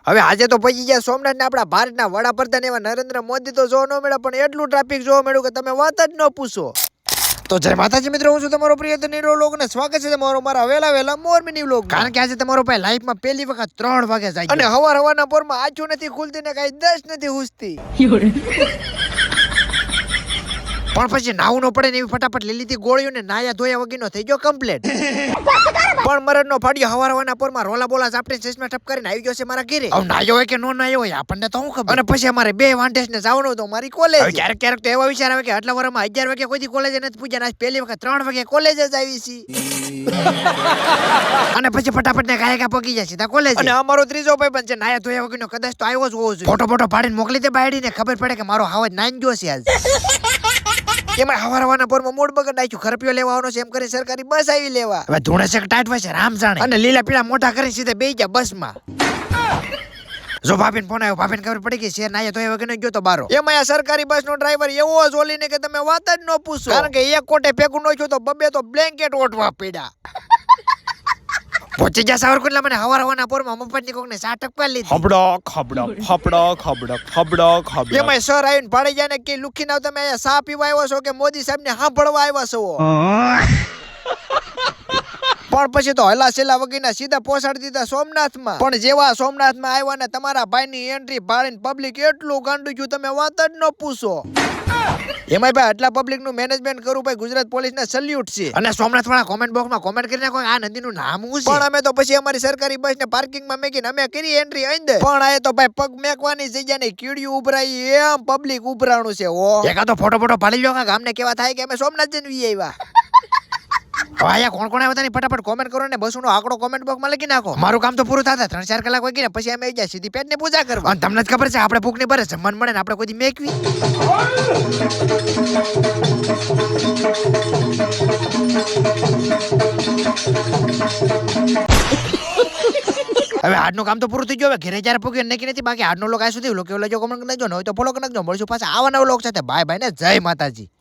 હવે આજે તો પહોંચી ગયા સોમનાથ ને આપણા ભારતના વડાપ્રધાન એવા નરેન્દ્ર મોદી તો જોવા ન મળ્યા, પણ એટલું ટ્રાફિક જોવા મળ્યું કે તમે વાત જ ન પૂછો. તો જય માતાજી મિત્રો, હું છું તમારો પ્રિય નીરો લોક ને સ્વાગત છે તમારો મારા વેલા મોરબીની વ્લોગ. કારણ કે આજે તમારો ભાઈ લાઈફમાં પહેલી વખત 3 વાગે જાય અને હવારના પોરમાં આંખો નથી ખુલતી ને કઈ દસ નથી હુસતી. પણ પછી નાવું ન પડે ને એવી ફટાફટ લઈ લીધી ગોળીઓ ને નાયા ધોયા વગીનો થઈ ગયો કમ્પ્લીટ. પણ મરદ નો ફાડ્યો હવારના પોરમાં રોલા બોલા ઝાપટી ચશ્મા ઠપ કરીને આવી ગયો છે મારા ઘરે. હવે નાયો હોય કે નો નાયો હોય આપણને તો હું ખબર. અને પછી અમારે બે વાંઢેસ ને જવાનું તો મારી કોલેજ. ક્યારેક તો એવા વિચાર આવે કે આટલા વર્ષમાં 11 વાગે કોઈથી કોલેજ નથી પૂજા, આજ પહેલી વખત 3 વાગે કોલેજ જ આવી છે. અને પછી ફટાફટ ને ગાયકા પગી જાય સીધા કોલેજ. અને અમારો ત્રીજો ભાઈ પણ છે નાયા ધોયા વગીનો કદાચ તો આવ્યો જ હોવો જોઈએ. ફોટો પાડીને મોકલી દે બાયડી ને ખબર પડે કે મારો હાવજ નાઈ ગયો છે આજ. એમાં હવારના પોરમાં મૂડ બગડ નાખ્યું, ખરપિયો લેવા આવવાનો છે એમ કરી સરકારી બસ આવી લેવા. હવે ધૂણે છે ટાઈટ હોય છે રામ જાણે. અને લીલા પીળા મોટા કરી સીધે બેહી ગયા બસમાં. જો ભાભીને ફોન આવ્યો, ભાભીને ખબર પડી ગઈ શેર નાયા તો એ વગર ગયો તો બારો. એમાં આ સરકારી બસનો ડ્રાઈવર એવો જોલીને કે તમે વાત જ ન પૂછો. કારણ કે એક કોટે ભેગું ન થયું તો બબે તો બ્લેન્કેટ ઓઢવા પડ્યા. પહોંચી ગયા સાવરકુંડલા, મને હવારના પોરમાં મફતની કોકને ચા ટપકા લીધી. એમાં સર આવીને પાડી જાય ને કે લુખી નાવ તમે અહીંયા ચા પીવા આવ્યો છો કે મોદી સાહેબ ને સાંભળવા આવ્યા છો. પણ પછી તો હલા સેલા વગીના સીધા પહોંચાડી દીધા સોમનાથમાં. પણ જેવા સોમનાથમાં આવ્યા ને તમારા ભાઈની એન્ટ્રી ભાળીને પબ્લિક એટલું ગાંડું ગયું તમે વાત જ ન પૂછો. એમાં ભાઈ આટલા પબ્લિક નું મેનેજમેન્ટ કરવું ભાઈ ગુજરાત પોલીસ ને સલ્યુટ છે. અને સોમનાથ વાળા કોમેન્ટ બોક્સમાં કોમેન્ટ કરીને કોઈ આ નદીનું નામ શું છે. પણ અમે તો પછી અમારી સરકારી બસ ને પાર્કિંગમાં મેકીને અમે કરી એન્ટ્રી અંદર. પણ આ તો ભાઈ પગ મેકવાની જગ્યા ને કીડિયું ઉભરાઈ એમ પબ્લિક ઉભરાણું છે. ઓ એકાદો ફોટો પાડી લો ગામને કેવા થાય કે અમે સોમનાથ જઈને વી આવ્યા. આયા કોણ આવ્યા હતા ફટાફટ કોમેન્ટ કરો ને બસુનો આંકડો કોમેન્ટ બોક્સમાં લખી નાખો. મારું કામ તો પૂરું થતા 3-4 કલાક વાગી ને પછી અમે આવી જાય સીધી પેટની પૂજા કરવા. અને તમને જ ખબર છે આપણે ભૂખની ભરે જમવાનું મળે ને આપણે કોઈ મેકવી. હવે આજનું કામ તો પૂરું થઈ ગયું. હવે ઘરે જ્યારે પૂગ્યું નક્કી નથી, બાકી આજનો લોક આ સુધી લોકો જો કોમેન્ટ કરજો ને હોય તો ફોલો કરી નાખજો. મળશું પાછા આવા નવા લોક સાથે. બાય બાય ને જય માતાજી.